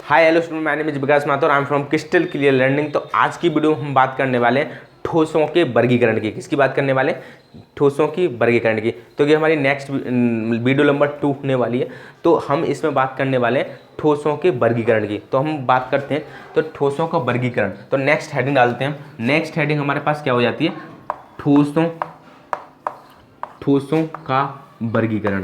Hi hello student, my name is Vikas Mathur, I am from crystal clear learning. तो आज की video में हम बात करने वाले हैं ठोसों के वर्गीकरण की। किसकी बात करने वाले? ठोसों की वर्गीकरण की। तो ये हमारी नेक्स्ट वीडियो नंबर 2 होने वाली है। तो हम इसमें बात करने वाले हैं ठोसों के वर्गीकरण की। तो हम बात करते हैं तो ठोसों का वर्गीकरण। तो नेक्स्ट हेडिंग डालते हैं हम। नेक्स्ट हेडिंग हमारे पास क्या हो जाती है? ठोसों का वर्गीकरण।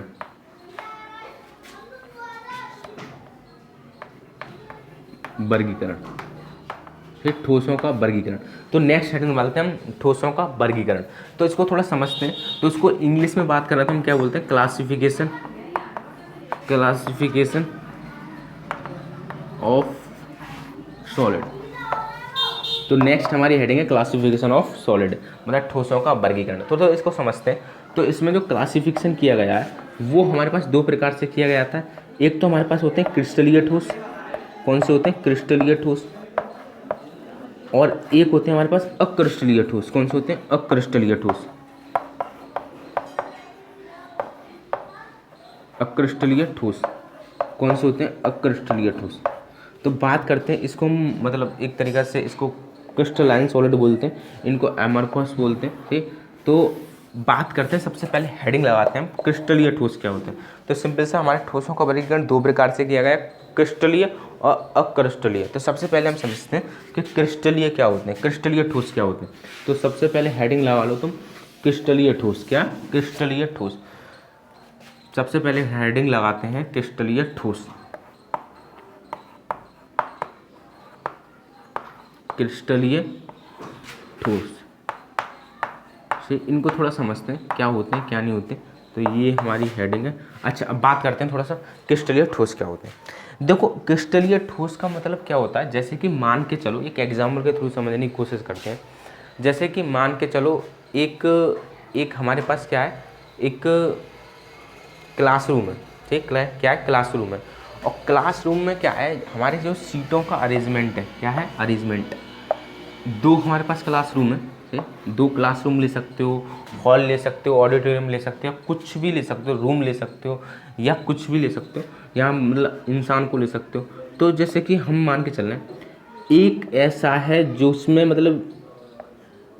फिर ठोसों का वर्गीकरण। तो नेक्स्ट हेडिंग डालते हैं हम ठोसों का वर्गीकरण। तो इसको थोड़ा समझते हैं। तो इसको इंग्लिश में बात कर रहे थे हम, क्या बोलते हैं? Classification of solid. तो नेक्स्ट हमारी हेडिंग है क्लासिफिकेशन ऑफ सॉलिड, मतलब ठोसों का वर्गीकरण। तो इसको समझते हैं। तो इसमें जो क्लासिफिकेशन किया गया है वो हमारे पास दो प्रकार से किया गया था। एक तो हमारे पास होते हैं क्रिस्टलीय ठोस। कौन से होते हैं? क्रिस्टलीय ठोस। और एक होते हैं हमारे पास अक्रिस्टलीय ठोस। कौन से होते हैं? अक्रिस्टलीय ठोस। अक्रिस्टलीय ठोस कौन से होते हैं? अक्रिस्टलीय ठोस। तो बात करते हैं इसको हम, मतलब एक तरीक़ा से इसको क्रिस्टलाइन सॉलिड बोलते हैं, इनको एमरफस बोलते हैं। ठीक, तो बात करते हैं, सबसे पहले हेडिंग लगाते हैं हम क्रिस्टलीय ठोस क्या होते हैं। तो सिंपल से हमारे ठोसों का वर्गीकरण दो प्रकार से किया गया है, क्रिस्टलीय और अक्रिस्टलीय। तो सबसे पहले हम समझते हैं कि क्रिस्टलीय क्या होते हैं, क्रिस्टलीय ठोस क्या होते हैं। तो सबसे पहले हेडिंग लगा लो तुम, क्रिस्टलीय ठोस। क्या? क्रिस्टलीय ठोस। सबसे पहले हेडिंग लगाते हैं क्रिस्टलीय ठोस। क्रिस्टलीय ठोस से इनको थोड़ा समझते हैं, क्या होते हैं क्या नहीं होते। तो ये हमारी हेडिंग है। अच्छा, अब बात करते हैं थोड़ा सा क्रिस्टलीय ठोस क्या होते हैं। देखो, क्रिस्टलीय ठोस का मतलब क्या होता है, जैसे कि मान के चलो, एक एग्जाम्पल के थ्रू समझने की कोशिश करते हैं। जैसे कि मान के चलो एक हमारे पास क्या है, एक क्लासरूम है। ठीक, क्या है? क्लासरूम है। और क्लासरूम में क्या है, हमारे जो सीटों का अरेंजमेंट है, क्या है? अरेंजमेंट। दो हमारे पास क्लासरूम है। ठीक, दो क्लासरूम ले सकते हो, हॉल ले सकते हो, ऑडिटोरियम ले सकते हो, कुछ भी ले सकते हो, रूम ले सकते हो या कुछ भी ले सकते हो, या मतलब इंसान को ले सकते हो। तो जैसे कि हम मान के चल रहे हैं, एक ऐसा है जो उसमें मतलब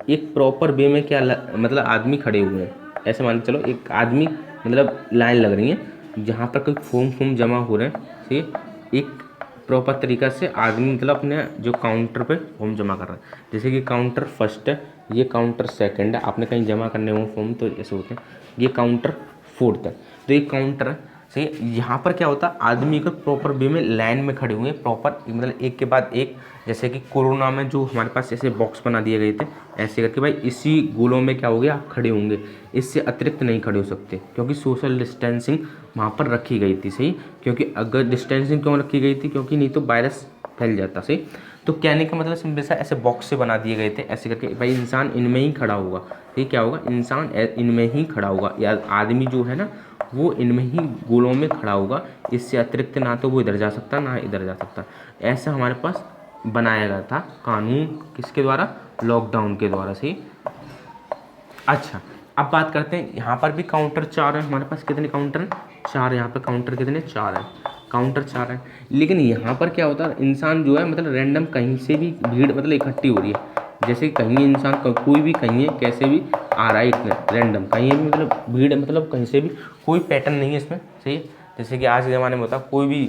एक प्रॉपर वे में क्या मतलब आदमी खड़े हुए हैं। ऐसे मान के चलो, एक आदमी मतलब लाइन लग रही है जहाँ पर कोई फॉर्म जमा हो रहे हैं। ठीक है, एक प्रॉपर तरीक़ा से आदमी मतलब अपने जो काउंटर पे फॉर्म जमा कर रहा है। जैसे कि काउंटर फर्स्ट है, ये काउंटर सेकंड है, आपने कहीं जमा करने हो फॉर्म तो ऐसे होते हैं। ये काउंटर फोर्थ है। तो ये काउंटर है। सही, यहाँ पर क्या होता है, आदमी को प्रॉपर वे में लाइन में खड़े हुए हैं, प्रॉपर मतलब एक के बाद एक। जैसे कि कोरोना में जो हमारे पास ऐसे बॉक्स बना दिए गए थे, ऐसे करके भाई इसी गोलों में क्या हो गया, आप खड़े होंगे। इससे अतिरिक्त नहीं खड़े हो सकते, क्योंकि सोशल डिस्टेंसिंग वहाँ पर रखी गई थी। सही, क्योंकि अगर डिस्टेंसिंग क्यों रखी गई थी, क्योंकि नहीं तो वायरस फैल जाता। सही, तो कहने का मतलब सिंपल सा, ऐसे बॉक्स से बना दिए गए थे, ऐसे करके भाई इंसान इनमें ही खड़ा होगा। ठीक, क्या होगा? इंसान इनमें ही खड़ा होगा, या आदमी जो है ना वो इनमें ही गोलों में खड़ा होगा। इससे अतिरिक्त ना तो वो इधर जा सकता ना इधर जा सकता। ऐसा हमारे पास बनाया गया था कानून, किसके द्वारा? लॉकडाउन के द्वारा। सही। अच्छा, अब बात करते हैं, यहाँ पर भी काउंटर 4 है हमारे पास। कितने काउंटर हैं? 4। यहाँ पर काउंटर कितने? 4 है। काउंटर 4 है। लेकिन यहाँ पर क्या होता है, इंसान जो है मतलब रैंडम कहीं से भी भीड़ मतलब इकट्ठी हो रही है। जैसे कहीं इंसान कोई भी कहीं है, कैसे भी आ रहा है, रैंडम कहीं भी मतलब भीड़, मतलब कहीं से भी कोई पैटर्न नहीं है इसमें। सही है। जैसे कि आज के ज़माने में होता है, कोई भी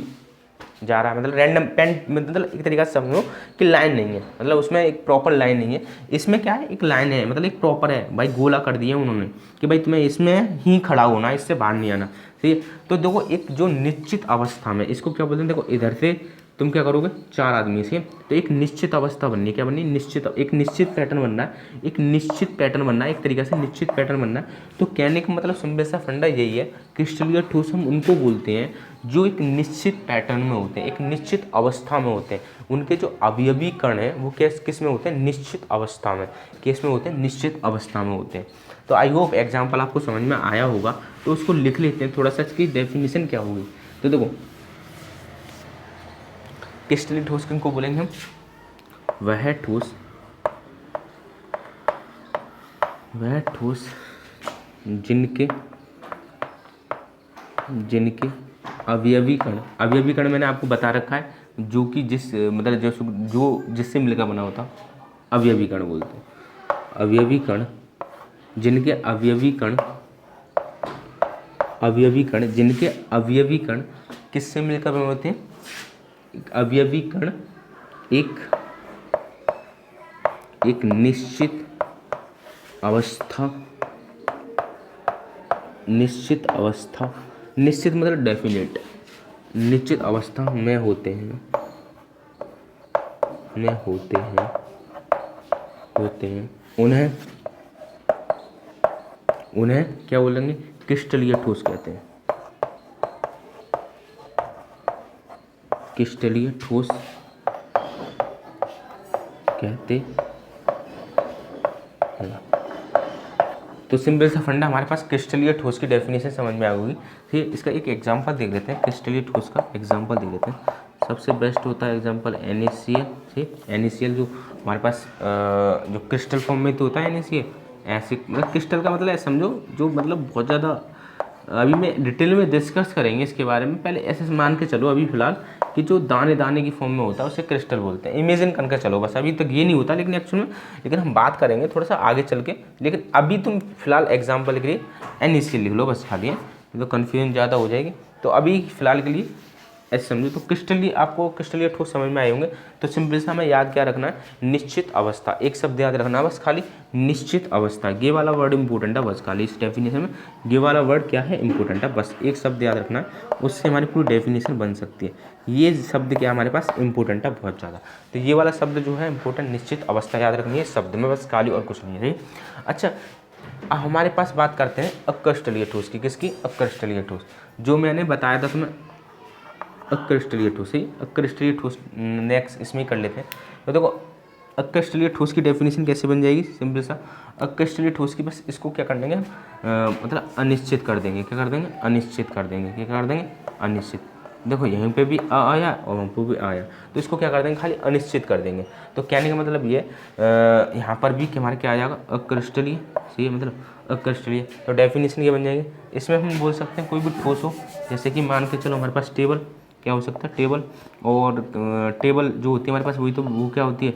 जा रहा है मतलब रैंडम पेंट, मतलब एक तरीका से समझो कि लाइन नहीं है, मतलब उसमें एक प्रॉपर लाइन नहीं है। इसमें क्या है, एक लाइन है, मतलब एक प्रॉपर है भाई, गोला कर दिया उन्होंने कि भाई तुम्हें इसमें ही खड़ा होना, इससे बाहर नहीं आना। ठीक है। तो देखो, एक जो निश्चित अवस्था में, इसको क्या बोलते हैं, देखो इधर से तुम क्या करोगे, 4 आदमी से, तो एक निश्चित अवस्था बननी है। क्या बननी? निश्चित, एक निश्चित पैटर्न बनना है, एक निश्चित पैटर्न बनना है, एक तरीके से निश्चित पैटर्न बनना है। तो कहने का मतलब सिंपल सा फंडा यही है, क्रिस्टलीय ठोस हम उनको बोलते हैं जो एक निश्चित पैटर्न में होते हैं, एक निश्चित अवस्था में होते हैं। उनके जो अवयवी कण हैं वो किस में होते हैं? निश्चित अवस्था में। किस में होते हैं? निश्चित अवस्था में होते हैं। तो आई होप एग्जाम्पल आपको समझ में आया होगा। तो उसको लिख लेते हैं थोड़ा सा, इसकी डेफिनेशन क्या होगी। तो देखो, क्रिस्टलीय ठोस किनको बोलेंगे हम? वह ठोस जिनके जिनके अवयवी कण मैंने आपको बता रखा है, जो कि जिस मतलब जो जिससे मिलकर बना होता अवयवी कण बोलते हैं। अवयवी कण, जिनके अवयवी कण किससे मिलकर बने होते हैं? अवयवी कण एक निश्चित अवस्था, निश्चित मतलब डेफिनेट, निश्चित अवस्था में होते हैं, उन्हें क्या बोलेंगे? क्रिस्टलीय ठोस कहते हैं। क्रिस्टलीय ठोस कहते हैं। तो सिंपल सा फंडा हमारे पास क्रिस्टलीय ठोस की डेफिनेशन समझ में आ गई। फिर इसका एक एग्जांपल देख लेते हैं, क्रिस्टलीय ठोस का एग्जांपल देख लेते हैं। सबसे बेस्ट होता है एग्जांपल NaCl। ठीक, NaCl जो हमारे पास जो क्रिस्टल फॉर्म में तो होता है NaCl, ऐसे मतलब क्रिस्टल का मतलब समझो जो मतलब बहुत ज़्यादा अभी मैं डिटेल में डिस्कस करेंगे इसके बारे में। पहले ऐसे मान के चलो अभी फिलहाल कि जो दाने दाने की फॉर्म में होता है उसे क्रिस्टल बोलते हैं। इमेजिन करके चलो बस, अभी तक ये नहीं होता लेकिन एक्चुअल में, लेकिन हम बात करेंगे थोड़ा सा आगे चल के। लेकिन अभी तुम फिलहाल एग्जाम्पल के लिए NaCl लिख लो बस खाली है, तो कन्फ्यूजन ज़्यादा हो जाएगी। तो अभी फिलहाल के लिए ऐसे समझो। तो क्रिस्टलीय, आपको क्रिस्टलीय ठोस समझ में आए होंगे। तो सिंपल सा हमें याद क्या रखना है? निश्चित अवस्था। एक शब्द याद रखना है बस खाली, निश्चित अवस्था। ये वाला वर्ड इंपॉर्टेंट है बस खाली इस डेफिनेशन में। ये वाला वर्ड क्या है? इंपॉर्टेंट है। बस एक शब्द याद रखना है, उससे हमारी पूरी डेफिनेशन बन सकती है। ये शब्द क्या हमारे पास इंपॉर्टेंट है बहुत ज़्यादा। तो ये वाला शब्द जो है इंपॉर्टेंट, निश्चित अवस्था याद रखनी है शब्द में बस खाली, और कुछ नहीं है। अच्छा, हमारे पास बात करते हैं अक्रिस्टलीय ठोस की। किसकी? अक्रिस्टलीय ठोस। जो मैंने बताया था तुम्हें अक्रिस्टलीय ठोस ही, अक्रिस्टलीय ठोस नेक्स्ट इसमें कर लेते हैं। तो देखो अक्रिस्टलीय ठोस की डेफिनेशन कैसे बन जाएगी? सिंपल सा, अक्रिस्टलीय ठोस की बस इसको क्या कर देंगे मतलब अनिश्चित कर देंगे। क्या कर देंगे? अनिश्चित कर देंगे। क्या कर देंगे? अनिश्चित। देखो यहीं पे भी आ आया और वहाँ पे भी आया, तो इसको क्या कर देंगे? खाली अनिश्चित कर देंगे। तो कहने का मतलब ये यहाँ पर भी कि हमारे क्या आ जाएगा? अक्रिस्टलीय। सही है, मतलब अक्रिस्टलीय। तो डेफिनेशन क्या बन जाएगी? इसमें हम बोल सकते हैं कोई भी ठोस हो, जैसे कि मान के चलो हमारे पास टेबल, क्या हो सकता है? टेबल। और टेबल जो होती है हमारे पास, वही तो वो क्या होती है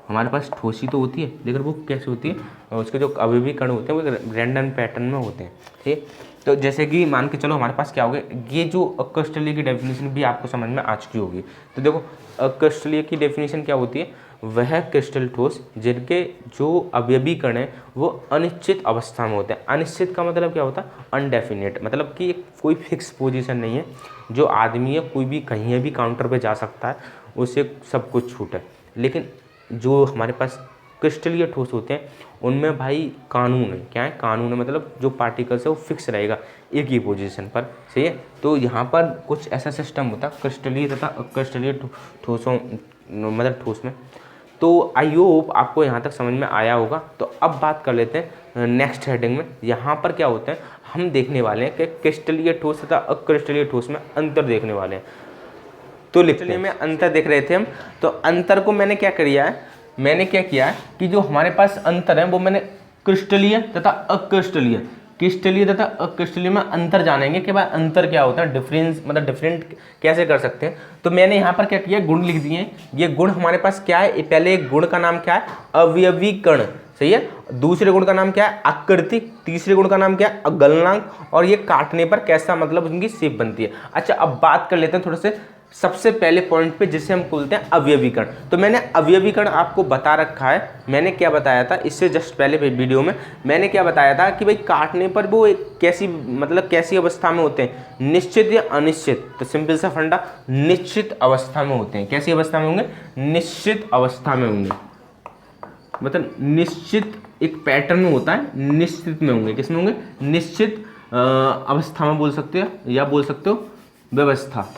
हमारे पास? ठोसी तो होती है, लेकिन वो कैसे होती है? उसके जो अवयवी कण होते हैं वो रैंडम पैटर्न में होते हैं। ठीक, तो जैसे कि मान के चलो हमारे पास क्या हो गया? ये जो अक्रिस्टलीय की डेफिनेशन भी आपको समझ में आ चुकी होगी। तो देखो अक्रिस्टलीय की डेफिनेशन क्या होती है? वह क्रिस्टल ठोस जिनके जो अवयवी कण है वो अनिश्चित अवस्था में होते हैं। अनिश्चित का मतलब क्या होता है? अनडेफिनेट, मतलब कि कोई फिक्स पोजीशन नहीं है। जो आदमी है कोई भी कहीं भी काउंटर पे जा सकता है, उसे सब कुछ छूट है। लेकिन जो हमारे पास क्रिस्टलीय ठोस होते हैं उनमें भाई कानून है। क्या है? कानून है, मतलब जो पार्टिकल्स है वो फिक्स रहेगा एक ही पोजीशन पर। सही है। तो यहाँ पर कुछ ऐसा सिस्टम होता है क्रिस्टलीय तथा अक्रिस्टलीय ठोसों मतलब ठोस में। तो आई होप आपको यहाँ तक समझ में आया होगा। तो अब बात कर लेते हैं नेक्स्ट हेडिंग में। यहाँ पर क्या होता है? हम देखने वाले हैं कि क्रिस्टलीय ठोस तथा अक्रिस्टलीय ठोस में अंतर देखने वाले हैं। तो लिखने में अंतर देख रहे थे हम। तो अंतर को मैंने क्या किया है? मैंने क्या किया है कि जो हमारे पास अंतर है वो मैंने क्रिस्टलीय तथा अक्रिस्टलीय, क्रिस्टलीय तथा अक्रिस्टलीय में अंतर जानेंगे कि भाई अंतर क्या होता है, डिफरेंस मतलब डिफरेंट कैसे कर सकते हैं। तो मैंने यहाँ पर क्या किया? गुण लिख दिए। ये गुण हमारे पास क्या है? पहले एक गुण का नाम क्या है? अवयवी कण। सही है। दूसरे गुण का नाम क्या है? आकृति। तीसरे गुण का नाम क्या है? गलनांक। और ये काटने पर कैसा मतलब उनकी शेप बनती है। अच्छा, अब बात कर लेते हैं थोड़े से सबसे पहले पॉइंट पे जिसे हम बोलते हैं अवयवीकरण। तो मैंने अवयवीकरण आपको बता रखा है। मैंने क्या बताया था इससे जस्ट पहले वीडियो में? मैंने क्या बताया था कि भाई काटने पर वो एक कैसी मतलब कैसी अवस्था में होते हैं? निश्चित या अनिश्चित। तो सिंपल सा फंडा, निश्चित अवस्था में होते हैं। कैसी अवस्था में होंगे? निश्चित अवस्था में होंगे। मतलब निश्चित एक पैटर्न में होता है, निश्चित में होंगे। किस में होंगे? निश्चित अवस्था में बोल सकते हो, या बोल सकते हो व्यवस्था।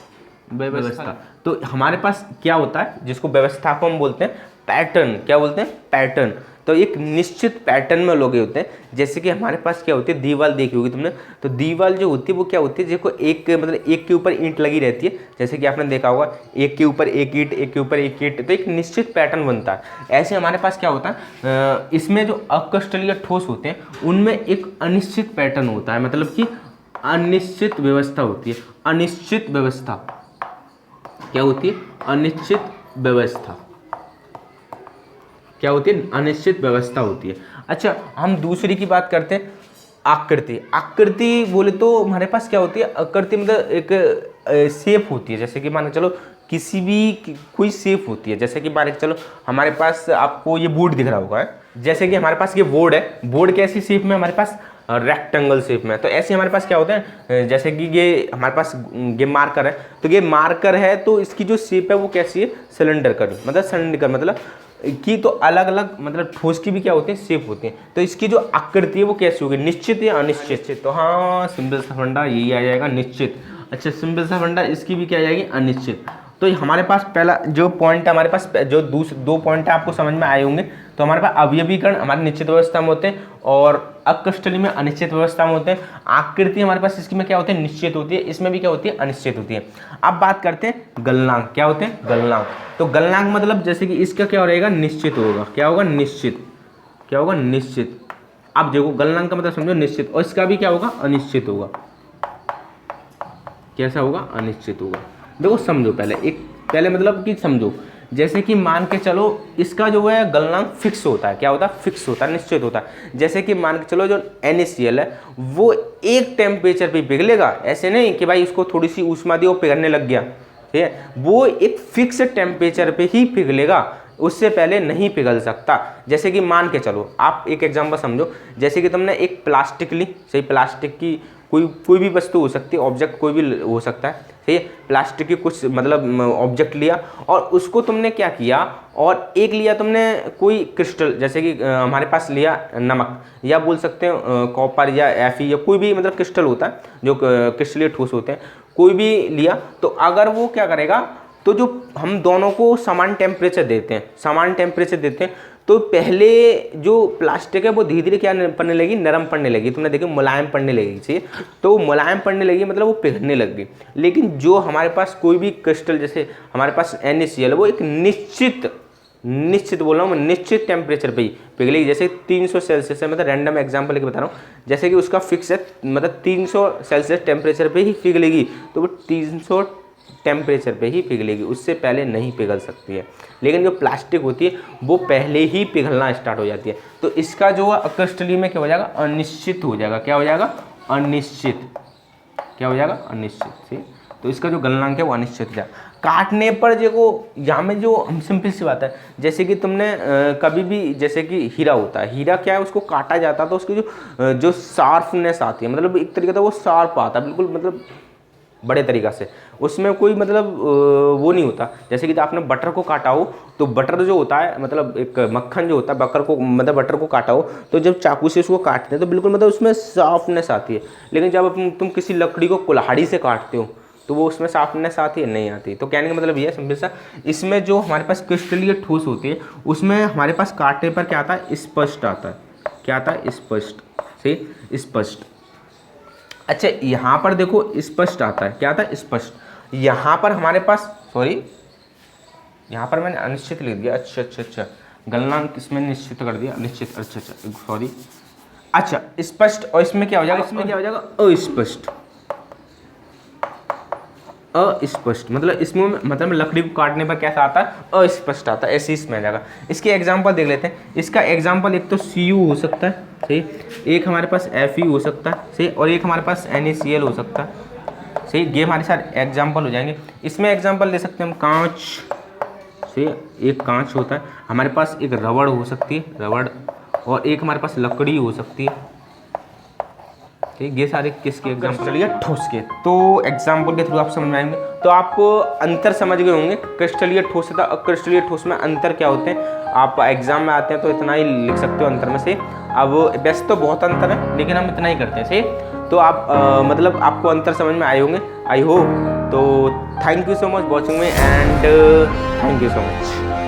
तो हमारे पास क्या होता है जिसको व्यवस्था को हम बोलते हैं पैटर्न। क्या बोलते हैं? पैटर्न। तो एक निश्चित पैटर्न में लोग होते हैं। जैसे कि हमारे पास क्या होती है? दीवार देखी होगी तुमने। तो दीवार जो होती है वो क्या होती है? देखो एक मतलब एक के ऊपर ईंट लगी रहती है। जैसे कि आपने देखा होगा एक के ऊपर एक ईंट, एक के ऊपर एक ईंट, तो एक निश्चित पैटर्न बनता है। ऐसे हमारे पास क्या होता है? इसमें जो अक्रिस्टलीय ठोस होते हैं उनमें एक अनिश्चित पैटर्न होता है। मतलब कि अनिश्चित व्यवस्था होती है। अनिश्चित व्यवस्था क्या होती है? अनिश्चित व्यवस्था क्या होती है? अनिश्चित व्यवस्था होती है। अच्छा, हम दूसरी की बात करते हैं, आकृति। आकृति बोले तो हमारे पास क्या होती है? आकृति मतलब एक शेप होती है, जैसे कि मान के चलो किसी भी कोई शेप होती है, जैसे कि मान के चलो हमारे पास आपको ये बोर्ड दिख रहा होगा है? जैसे कि हमारे पास ये बोर्ड है, बोर्ड कैसी शेप में? हमारे पास रेक्टेंगल शेप में। तो ऐसे हमारे पास क्या होता है, जैसे कि ये हमारे पास ये मार्कर है, तो ये मार्कर है तो इसकी जो शेप है वो कैसी है? सिलेंडर मतलब सिलेंडर मतलब की तो अलग अलग मतलब ठोस की भी क्या होती है? शेप होती है। तो इसकी जो आकृति है वो कैसी होगी? निश्चित या अनिश्चित? तो हाँ, सिंपल सा फंडा यही आ जाएगा, निश्चित। अच्छा, सिंपल सा फंडा इसकी भी क्या आ जाएगी? अनिश्चित। तो हमारे पास पहला जो पॉइंट है, हमारे पास जो दो पॉइंट है आपको समझ में आए होंगे। तो हमारे पास अवयवीकरण हमारे निश्चित व्यवस्था में होते हैं और अक्रिस्टलीय में अनिश्चित व्यवस्था में होते हैं। आकृति हमारे पास इसकी में क्या होती है? निश्चित होती है। इसमें भी क्या होती है? अनिश्चित होती है। अब बात करते हैं गलनांक। क्या होते हैं? गलनांक। तो गलनांक मतलब जैसे कि इसका क्या रहेगा? निश्चित होगा। क्या होगा? निश्चित। क्या होगा? निश्चित। अब देखो गलनांक का मतलब समझो निश्चित, और इसका भी क्या होगा? अनिश्चित होगा। कैसा होगा? अनिश्चित होगा। देखो समझो पहले मतलब कि समझो, जैसे कि मान के चलो इसका जो है गलनांक फिक्स होता है। क्या होता है? फिक्स होता है, निश्चित होता है। जैसे कि मान के चलो जो NaCl है वो एक टेम्परेचर पे पिघलेगा, ऐसे नहीं कि भाई उसको थोड़ी सी ऊष्मा दी और पिघलने लग गया, ठीक है? वो एक फिक्स टेम्परेचर पे ही पिघलेगा, उससे पहले नहीं पिघल सकता। जैसे कि मान के चलो आप एक एग्जांपल समझो, जैसे कि तुमने एक प्लास्टिक ली, सही, प्लास्टिक की कोई भी वस्तु हो सकती है, ऑब्जेक्ट कोई भी हो सकता है, ठीक है? प्लास्टिक की कुछ मतलब ऑब्जेक्ट लिया और उसको तुमने क्या किया, और एक लिया तुमने कोई क्रिस्टल, जैसे कि हमारे पास लिया नमक, या बोल सकते हैं कॉपर या Fe या कोई भी मतलब क्रिस्टल होता है जो क्रिस्टलीय ठोस होते हैं, कोई भी लिया। तो अगर वो क्या करेगा, तो जो हम दोनों को समान टेम्परेचर देते हैं, तो पहले जो प्लास्टिक है वो धीरे धीरे क्या पड़ने लगी? नरम पड़ने लगी। तुमने देखो मुलायम पड़ने लगी, ठीक है? तो मुलायम पड़ने लगी मतलब वो पिघलने लग गई। लेकिन जो हमारे पास कोई भी क्रिस्टल, जैसे हमारे पास NaCl है, वो एक निश्चित बोल रहा हूँ मैं, निश्चित टेम्परेचर पे ही पिघलेगी। जैसे 300 सेल्सियस है, मतलब रैंडम एग्जांपल लेके बता रहा हूँ, जैसे कि उसका फिक्स है मतलब 300 सेल्सियस टेम्परेचर पे ही पिघलेगी, तो वो 300 टेम्परेचर पे ही पिघलेगी, उससे पहले नहीं पिघल सकती है। लेकिन जो प्लास्टिक होती है वो पहले ही पिघलना स्टार्ट हो जाती है। तो इसका जो अक्रिस्टलीय में क्या हो जाएगा? अनिश्चित हो जाएगा। क्या हो जाएगा? अनिश्चित। क्या हो जाएगा? अनिश्चित, ठीक। तो इसका जो गलनांक है वो अनिश्चित हो जाएगा। काटने पर देखो यहाँ में जो हम सिंपल सी बात है, जैसे कि तुमने कभी भी, जैसे कि हीरा होता है, हीरा क्या है, उसको काटा जाता है तो उसकी जो शार्पनेस आती है, मतलब एक तरीके से वो शार्प आता है बिल्कुल, मतलब बड़े तरीक़ा से, उसमें कोई मतलब वो नहीं होता। जैसे कि आपने बटर को काटा हो, तो बटर जो होता है मतलब एक मक्खन जो होता है, बटर को काटा हो, तो जब चाकू से उसको काटते हैं तो बिल्कुल मतलब उसमें सॉफ्टनेस आती है। लेकिन जब तुम किसी लकड़ी को कुल्हाड़ी से काटते हो तो वो उसमें सॉफ्टनेस आती है? नहीं आती। तो कहने का मतलब ये है सिंपल सा, इसमें जो हमारे पास क्रिस्टलीय ठोस होती है उसमें हमारे पास काटने पर क्या आता है? स्पष्ट आता है। क्या आता है? स्पष्ट, सही, स्पष्ट। अच्छा, यहाँ पर देखो स्पष्ट आता है। क्या आता है? स्पष्ट। यहाँ पर हमारे पास, सॉरी, यहाँ पर मैंने अनिश्चित लिख दिया। अच्छा, गलनांक इसमें निश्चित कर दिया, निश्चित। अच्छा, सॉरी। अच्छा, स्पष्ट, और इसमें क्या हो जाएगा? इसमें क्या हो जाएगा? अस्पष्ट। अस्पष्ट मतलब इसमें मतलब लकड़ी को काटने पर कैसा आता है? अस्पष्ट आता है, ऐसे इसमें आ जाएगा। इसके एग्जांपल देख लेते हैं। इसका एग्जांपल एक तो Cu हो सकता है, सही, एक हमारे पास Fe हो सकता है, सही, और एक हमारे पास NaCl हो सकता है, सही। ये हमारे साथ एग्जांपल हो जाएंगे। इसमें एग्जांपल ले सकते हैं हम कांच, सही, एक कांच होता है हमारे पास, एक रबड़ हो सकती है, रबड़, और एक हमारे पास लकड़ी हो सकती है, ठीक। ये सारे किसके एग्जाम्पल? चलिए ठोस के। तो एग्जाम्पल के थ्रू आप समझ में आएंगे, तो आप अंतर समझ गए होंगे क्रिस्टलीय ठोस तथा अक्रिस्टलीय ठोस में अंतर क्या होते हैं। आप एग्जाम में आते हैं तो इतना ही लिख सकते हो अंतर में से। अब वैसे तो बहुत अंतर है लेकिन हम इतना ही करते हैं, सही। तो आप मतलब आपको अंतर समझ में आए होंगे, आई होप। तो thank you so much watching me and thank you so much.